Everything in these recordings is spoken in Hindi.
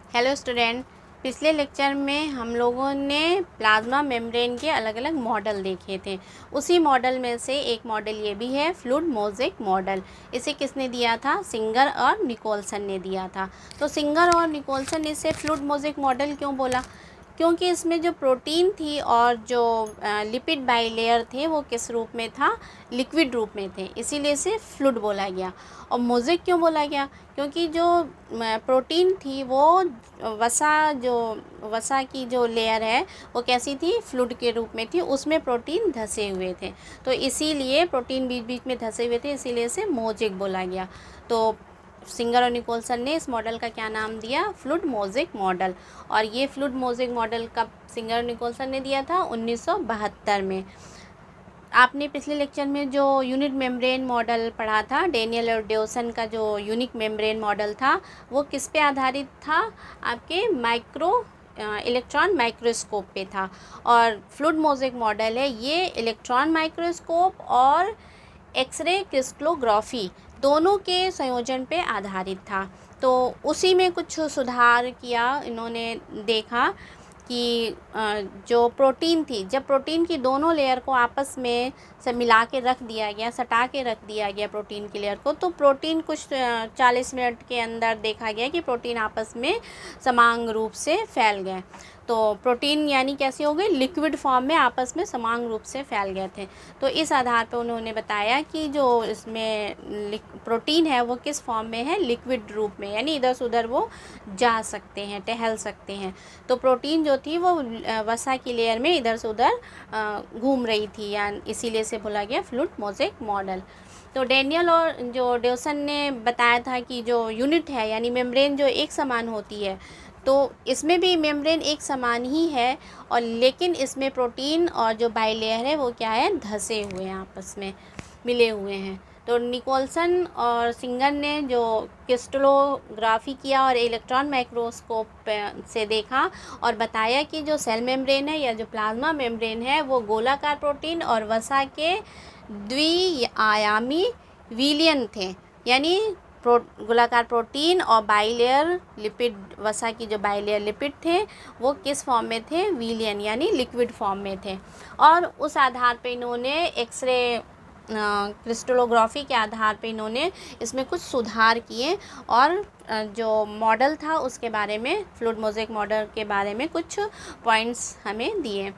हेलो स्टूडेंट, पिछले लेक्चर में हम लोगों ने प्लाज्मा मेम्ब्रेन के अलग अलग मॉडल देखे थे। उसी मॉडल में से एक मॉडल ये भी है, फ्लूइड मोज़ेक मॉडल। इसे किसने दिया था? सिंगर और निकोलसन ने दिया था। तो सिंगर और निकोलसन ने इसे फ्लूइड मोज़ेक मॉडल क्यों बोला? क्योंकि इसमें जो प्रोटीन थी और जो लिपिड बाइलेयर थे वो किस रूप में था? लिक्विड रूप में थे, इसीलिए इसे फ्लूइड बोला गया। और मोज़ेक क्यों बोला गया? क्योंकि जो प्रोटीन थी वो वसा की जो लेयर है वो कैसी थी? फ्लूइड के रूप में थी, उसमें प्रोटीन धसे हुए थे। तो इसीलिए प्रोटीन बीच बीच में धसे हुए थे, इसीलिए इसे मोज़ेक बोला गया। तो सिंगर और निकोलसन ने इस मॉडल का क्या नाम दिया? Fluid mosaic model. और ये फ्लूइड मोज़ेक मॉडल कब सिंगर और निकोलसन ने दिया था? 1972 में। आपने पिछले लेक्चर में जो यूनिट मेम्ब्रेन मॉडल पढ़ा था, डेनियल और ड्यूसन का जो यूनिक मेम्ब्रेन मॉडल था, वो किस पे आधारित था? आपके इलेक्ट्रॉन माइक्रोस्कोप पे था। और फ्लूइड मोज़ेक मॉडल है ये इलेक्ट्रॉन माइक्रोस्कोप और एक्सरे क्रिस्टलोग्राफी दोनों के संयोजन पे आधारित था। तो उसी में कुछ सुधार किया इन्होंने। देखा कि जो प्रोटीन थी, जब प्रोटीन की दोनों लेयर को आपस में से मिला के रख दिया गया, सटा के रख दिया गया प्रोटीन की लेयर को, तो प्रोटीन कुछ 40 मिनट के अंदर देखा गया कि प्रोटीन आपस में समान रूप से फैल गए। तो प्रोटीन यानी कैसी हो गई? लिक्विड फॉर्म में आपस में समान रूप से फैल गए थे। तो इस आधार पर उन्होंने बताया कि जो इसमें प्रोटीन है वो किस फॉर्म में है? लिक्विड रूप में, यानी इधर से उधर वो जा सकते हैं, टहल सकते हैं। तो प्रोटीन जो थी वो वसा की लेयर में इधर से उधर घूम रही थी, या इसीलिए से बोला गया फ्लूइड मोज़ेक मॉडल। तो डेनियल और जो ड्यूसन ने बताया था कि जो यूनिट है यानी मेम्ब्रेन जो एक समान होती है, तो इसमें भी मेम्ब्रेन एक समान ही है, और लेकिन इसमें प्रोटीन और जो बाइलेयर है वो क्या है? धसे हुए हैं, आपस में मिले हुए हैं। तो निकोलसन और सिंगर ने जो क्रिस्टलोग्राफी किया और इलेक्ट्रॉन माइक्रोस्कोप से देखा और बताया कि जो सेल मेम्ब्रेन है या जो प्लाज्मा मेम्ब्रेन है वो गोलाकार प्रोटीन और वसा के द्विआयामी विलयन थे। यानी गोलाकार प्रोटीन और बाइलेयर लिपिड, वसा की जो बाइलेयर लिपिड थे वो किस फॉर्म में थे? विलयन यानी लिक्विड फॉर्म में थे। और उस आधार पे इन्होंने एक्सरे क्रिस्टलोग्राफी के आधार पे इन्होंने इसमें कुछ सुधार किए और जो मॉडल था उसके बारे में, फ्लूइड मोज़ेक मॉडल के बारे में कुछ पॉइंट्स हमें दिए।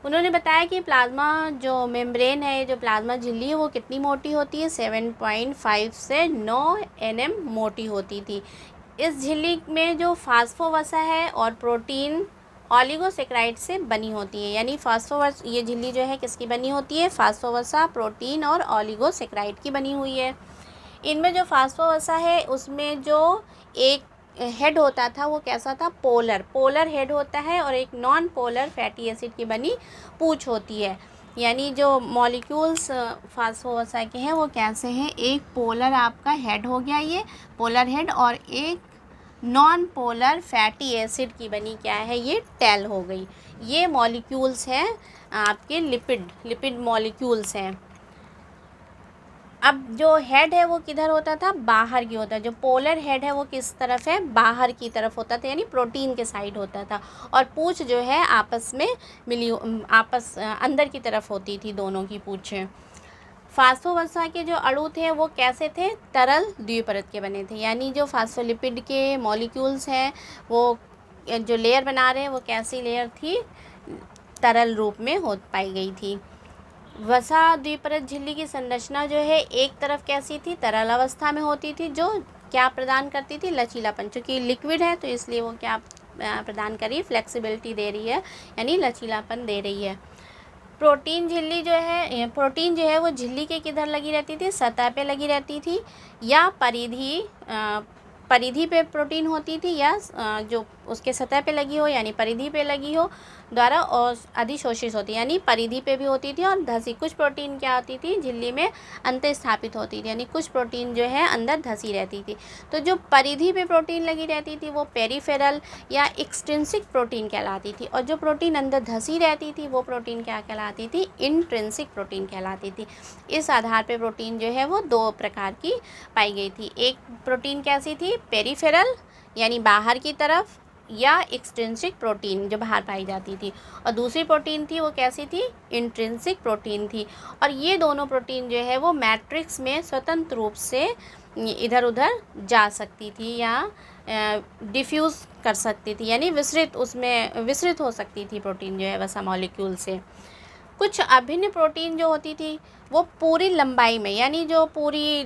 उन्होंने बताया कि प्लाज्मा जो मेम्ब्रेन है, जो प्लाज्मा झिल्ली है, वो कितनी मोटी होती है? 7.5 से 9 nm मोटी होती थी। इस झिल्ली में जो फास्फोवसा है और प्रोटीन ऑलिगोसेक्राइड से बनी होती है। यानी ये झिल्ली जो है किसकी बनी होती है? फास्फोवसा, प्रोटीन और ऑलिगोसेक्राइड की बनी हुई है। इनमें जो फास्फोवसा है उसमें जो एक हेड होता था वो कैसा था? पोलर हेड होता है, और एक नॉन पोलर फैटी एसिड की बनी पूंछ होती है। यानी जो मॉलिक्यूल्स फास्फोवसा के हैं वो कैसे हैं? एक पोलर आपका हेड हो गया, ये पोलर हेड, और एक नॉन पोलर फैटी एसिड की बनी क्या है? ये टेल हो गई। ये मॉलिक्यूल्स हैं आपके लिपिड मॉलिक्यूल्स हैं। अब जो हेड है वो किधर होता था? बाहर की होता है। जो पोलर हेड है वो किस तरफ है? बाहर की तरफ होता था, यानी प्रोटीन के साइड होता था। और पूंछ जो है आपस में अंदर की तरफ होती थी, दोनों की पूंछें। फास्फोवसा के जो अणु थे वो कैसे थे? तरल द्विपरत के बने थे। यानी जो फास्फोलिपिड के मॉलिक्यूल्स हैं वो जो लेयर बना रहे हैं वो कैसी लेयर थी? तरल रूप में हो पाई गई थी। वसा द्विपरत झिल्ली की संरचना जो है एक तरफ कैसी थी? तरल अवस्था में होती थी, जो क्या प्रदान करती थी? लचीलापन। चूँकि लिक्विड है तो इसलिए वो क्या प्रदान कर रही है? फ्लेक्सिबिलिटी दे रही है, यानी लचीलापन दे रही है। प्रोटीन जो है वो झिल्ली के किधर लगी रहती थी? सतह पे लगी रहती थी, या परिधि पे प्रोटीन होती थी, या जो उसके सतह पे लगी हो यानी परिधि पे लगी हो द्वारा और अधिशोषित होती, यानी परिधि पे भी होती थी और धसी। कुछ प्रोटीन क्या होती थी? झिल्ली में अंत स्थापित होती थी, यानी कुछ प्रोटीन जो है अंदर धसी रहती थी। तो जो परिधि पे प्रोटीन लगी रहती थी वो पेरिफेरल या एक्सट्रिंसिक प्रोटीन कहलाती थी, और जो प्रोटीन अंदर धसी रहती थी वो प्रोटीन क्या कहलाती थी? इंट्रिंसिक प्रोटीन कहलाती थी। इस आधार पे प्रोटीन जो है वो दो प्रकार की पाई गई थी। एक प्रोटीन कैसी थी? पेरिफेरल यानी बाहर की तरफ, या एक्सट्रिंसिक प्रोटीन जो बाहर पाई जाती थी, और दूसरी प्रोटीन थी वो कैसी थी, इंट्रिंसिक प्रोटीन थी। और ये दोनों प्रोटीन जो है वो मैट्रिक्स में स्वतंत्र रूप से इधर उधर जा सकती थी या डिफ्यूज़ कर सकती थी, यानी विसरित हो सकती थी प्रोटीन जो है वसा मॉलिक्यूल से। कुछ अभिन्न प्रोटीन जो होती थी वो पूरी लंबाई में, यानी जो पूरी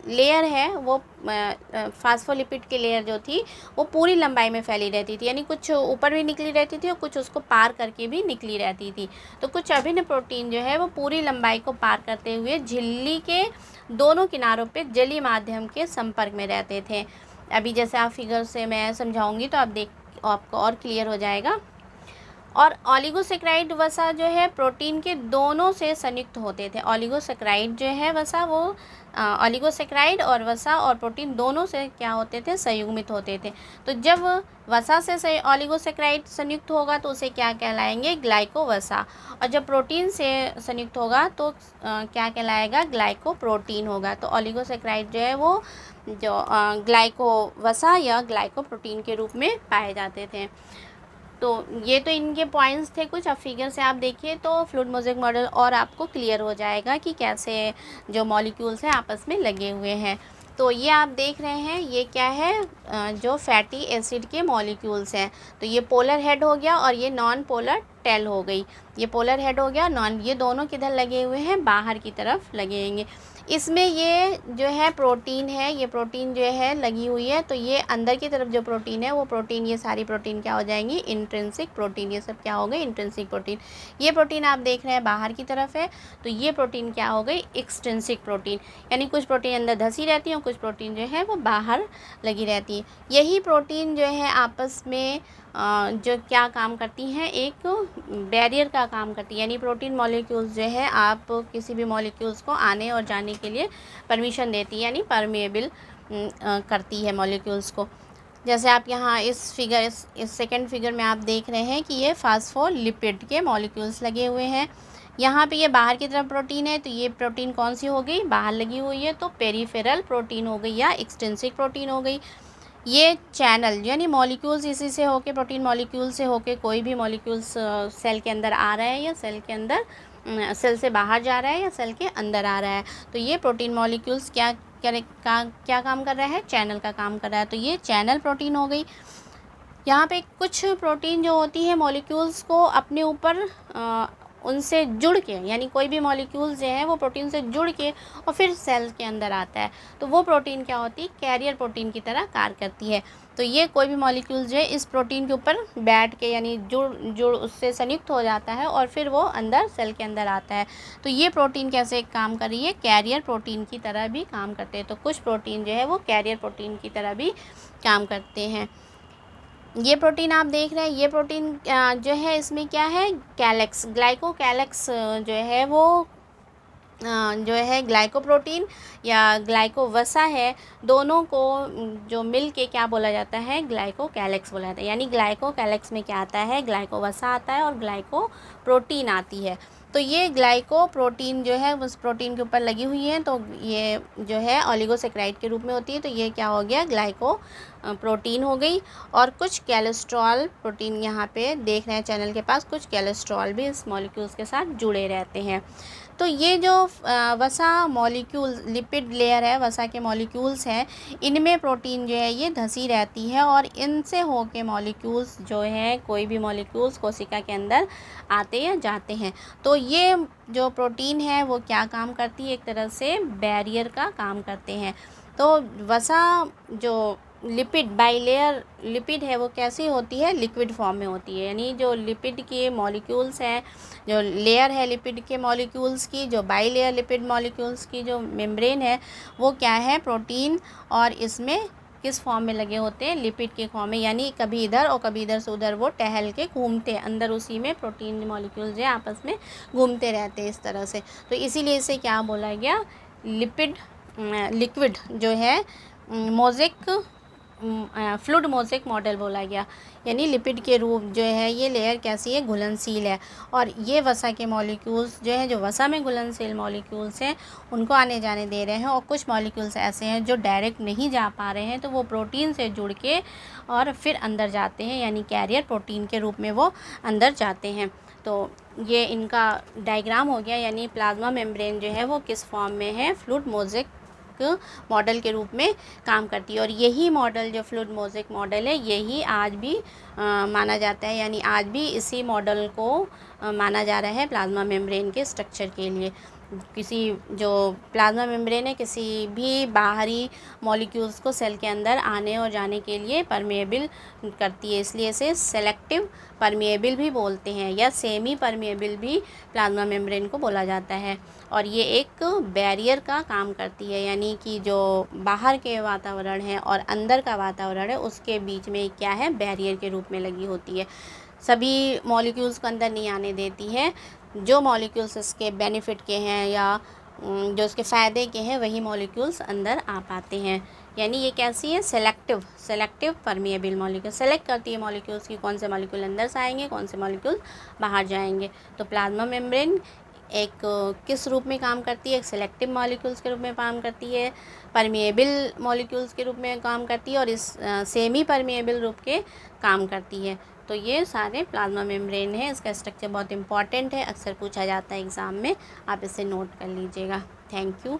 लेयर है वो फास्फोलिपिड की लेयर जो थी वो पूरी लंबाई में फैली रहती थी, यानी कुछ ऊपर भी निकली रहती थी और कुछ उसको पार करके भी निकली रहती थी। तो कुछ अभिन्न प्रोटीन जो है वो पूरी लंबाई को पार करते हुए झिल्ली के दोनों किनारों पे जलीय माध्यम के संपर्क में रहते थे। अभी जैसे आप फिगर से मैं समझाऊंगी तो आपको और क्लियर हो जाएगा। और ऑलिगोसेक्राइड वसा जो है प्रोटीन के दोनों से संयुक्त होते थे। ऑलिगोसेक्राइड जो है वसा वो ऑलिगोसेक्राइड और वसा और प्रोटीन दोनों से क्या होते थे, संयुग्मित होते थे। तो जब वसा से ऑलिगोसेक्राइड संयुक्त होगा तो उसे क्या कहलाएंगे, ग्लाइकोवसा। और जब प्रोटीन से संयुक्त होगा तो क्या कहलाएगा, ग्लाइकोप्रोटीन होगा। तो ऑलिगोसेक्राइड जो है वो जो ग्लाइकोवसा या ग्लाइकोप्रोटीन के रूप में पाए जाते थे। तो ये तो इनके पॉइंट्स थे कुछ। अब फिगर से आप देखिए तो फ्लूइड मोज़ेक मॉडल और आपको क्लियर हो जाएगा कि कैसे जो मॉलिक्यूल्स हैं आपस में लगे हुए हैं। तो ये आप देख रहे हैं ये क्या है, जो फैटी एसिड के मॉलिक्यूल्स हैं। तो ये पोलर हेड हो गया और ये नॉन पोलर टेल हो गई। ये पोलर हेड हो गया, ये दोनों किधर लगे हुए हैं, बाहर की तरफ लगेंगे। इसमें ये जो है प्रोटीन है, ये प्रोटीन जो है लगी हुई है। तो ये अंदर की तरफ जो प्रोटीन है वो प्रोटीन, ये सारी प्रोटीन क्या हो जाएंगी, इंट्रिंसिक प्रोटीन। ये सब क्या हो गई, इंट्रिंसिक प्रोटीन। ये प्रोटीन आप देख रहे हैं बाहर की तरफ है, तो ये प्रोटीन क्या हो गई, एक्सट्रिंसिक प्रोटीन। यानी कुछ प्रोटीन अंदर धसी रहती है और कुछ प्रोटीन जो है वो बाहर लगी रहती है। यही प्रोटीन जो है आपस में जो क्या काम करती हैं, एक बैरियर का काम करती है। यानी प्रोटीन मॉलिक्यूल्स जो है आप किसी भी मॉलिक्यूल्स को आने और जाने के लिए परमिशन देती है, यानी परमिएबल करती है मॉलिक्यूल्स को। जैसे आप यहाँ इस सेकंड फिगर में आप देख रहे हैं कि ये फास्फोलिपिड के मॉलिक्यूल्स लगे हुए हैं। यहाँ पे ये बाहर की तरफ प्रोटीन है, तो ये प्रोटीन कौन सी हो गई, बाहर लगी हुई है, तो पेरिफेरल प्रोटीन हो गई या एक्सट्रिंसिक प्रोटीन हो गई। ये चैनल यानी मॉलिक्यूल्स इसी से होके, प्रोटीन मॉलिक्यूल से होके कोई भी मॉलिक्यूल्स सेल के अंदर आ रहा है या सेल के अंदर सेल से बाहर जा रहा है या सेल के अंदर आ रहा है, तो ये प्रोटीन मॉलिक्यूल्स क्या काम कर रहा है, चैनल का काम कर रहा है। तो ये चैनल प्रोटीन हो गई। यहाँ पे कुछ प्रोटीन जो होती है मॉलिक्यूल्स को अपने ऊपर उनसे जुड़ के, यानी कोई भी मॉलिक्यूल्स जो है वो प्रोटीन से जुड़ के और फिर सेल के अंदर आता है, तो वो प्रोटीन क्या होती है, कैरियर प्रोटीन की तरह कार्य करती है। तो ये कोई भी मॉलिक्यूल्स जो है इस प्रोटीन के ऊपर बैठ के, यानी जुड़ उससे संयुक्त हो जाता है और फिर वो अंदर सेल के अंदर आता है। तो ये प्रोटीन कैसे काम कर रही है, कैरियर प्रोटीन की तरह भी काम करते हैं। तो कुछ प्रोटीन जो है वो कैरियर प्रोटीन की तरह भी काम करते हैं। ये प्रोटीन आप देख रहे हैं, ये प्रोटीन जो है इसमें क्या है, कैलेक्स, ग्लाइको कैलेक्स जो है वो जो है ग्लाइकोप्रोटीन या ग्लाइकोवसा है, दोनों को जो मिल के क्या बोला जाता है, ग्लाइको कैलेक्स बोला जाता है। यानी ग्लाइको कैलेक्स में क्या आता है, ग्लाइकोवसा आता है और ग्लाइकोप्रोटीन आती है। तो ये ग्लाइकोप्रोटीन जो है उस प्रोटीन के ऊपर लगी हुई है, तो ये जो है ऑलिगोसेक्राइड के रूप में होती है। तो ये क्या हो गया, ग्लाइको प्रोटीन हो गई। और कुछ कोलेस्ट्रॉल प्रोटीन यहाँ पे देख रहे हैं चैनल के पास, कुछ कोलेस्ट्रॉल भी इस मॉलिक्यूल्स के साथ जुड़े रहते हैं। तो ये जो वसा मॉलिक्यूल लिपिड लेयर है, वसा के मॉलिक्यूल्स हैं, इनमें प्रोटीन जो है ये धसी रहती है और इनसे होके मॉलिक्यूल्स जो है, कोई भी मॉलिक्यूल्स कोशिका के अंदर आते या जाते हैं। तो ये जो प्रोटीन है वो क्या काम करती है, एक तरह से बैरियर का काम करते हैं। तो वसा जो लिपिड, बाइलेयर लिपिड है वो कैसी होती है, लिक्विड फॉर्म में होती है। यानी जो लिपिड के मॉलिक्यूल्स हैं, जो लेयर है लिपिड के मॉलिक्यूल्स की, जो बाइलेयर लिपिड मॉलिक्यूल्स की जो मेम्ब्रेन है वो क्या है, प्रोटीन, और इसमें किस फॉर्म में लगे होते हैं, लिपिड के फॉर्म में। यानी कभी इधर और कभी इधर से उधर वो टहल के घूमते हैं, अंदर उसी में प्रोटीन मॉलिक्यूल्स जो है आपस में घूमते रहते हैं इस तरह से। तो इसीलिए इसे क्या बोला गया, लिपिड लिक्विड जो है मोज़ेक फ्लूइड मोज़ेक मॉडल बोला गया। यानी लिपिड के रूप जो है ये लेयर कैसी है, घुलनशील है, और ये वसा के मॉलिक्यूल्स जो है, जो वसा में घुलनशील मॉलिक्यूल्स हैं उनको आने जाने दे रहे हैं, और कुछ मॉलिक्यूल्स ऐसे हैं जो डायरेक्ट नहीं जा पा रहे हैं, तो वो प्रोटीन से जुड़ के और फिर अंदर जाते हैं, यानी कैरियर प्रोटीन के रूप में वो अंदर जाते हैं। तो ये इनका डायग्राम हो गया, यानी प्लाज्मा मेम्ब्रेन जो है वो किस फॉर्म में है, फ्लूइड मोज़ेक मॉडल के रूप में काम करती है। और यही मॉडल जो फ्लूइड मोज़ेक मॉडल है यही आज भी माना जाता है, यानी आज भी इसी मॉडल को माना जा रहा है प्लाज्मा मेम्ब्रेन के स्ट्रक्चर के लिए। किसी जो प्लाज्मा मेम्ब्रेन है किसी भी बाहरी मॉलिक्यूल्स को सेल के अंदर आने और जाने के लिए परमेएबल करती है, इसलिए इसे सेलेक्टिव परमेएबल भी बोलते हैं, या सेमी परमेएबल भी प्लाज्मा मेम्ब्रेन को बोला जाता है। और ये एक बैरियर का काम करती है, यानी कि जो बाहर के वातावरण है और अंदर का वातावरण है उसके बीच में क्या है, बैरियर के रूप में लगी होती है। सभी मॉलिक्यूल्स को अंदर नहीं आने देती है, जो मॉलिक्यूल्स इसके बेनिफिट के हैं या जो इसके फ़ायदे के हैं वही मॉलिक्यूल्स अंदर आ पाते हैं। यानी ये कैसी है, सेलेक्टिव परमेएबल मॉलिक्यूल सेलेक्ट करती है मॉलिक्यूल्स की कौन से मॉलिक्यूल अंदर से आएंगे, कौन से मॉलिक्यूल बाहर जाएंगे। तो प्लाज्मा मेम्ब्रेन एक किस रूप में काम करती है, एक सेलेक्टिव मॉलिक्यूल्स के रूप में काम करती है, परमेएबल मॉलिक्यूल्स के रूप में काम करती है, और इस सेमी परमेएबल रूप के काम करती है। तो ये सारे प्लाज्मा मेम्ब्रेन है। इसका स्ट्रक्चर बहुत इंपॉर्टेंट है, अक्सर पूछा जाता है एग्ज़ाम में, आप इसे नोट कर लीजिएगा। Thank you.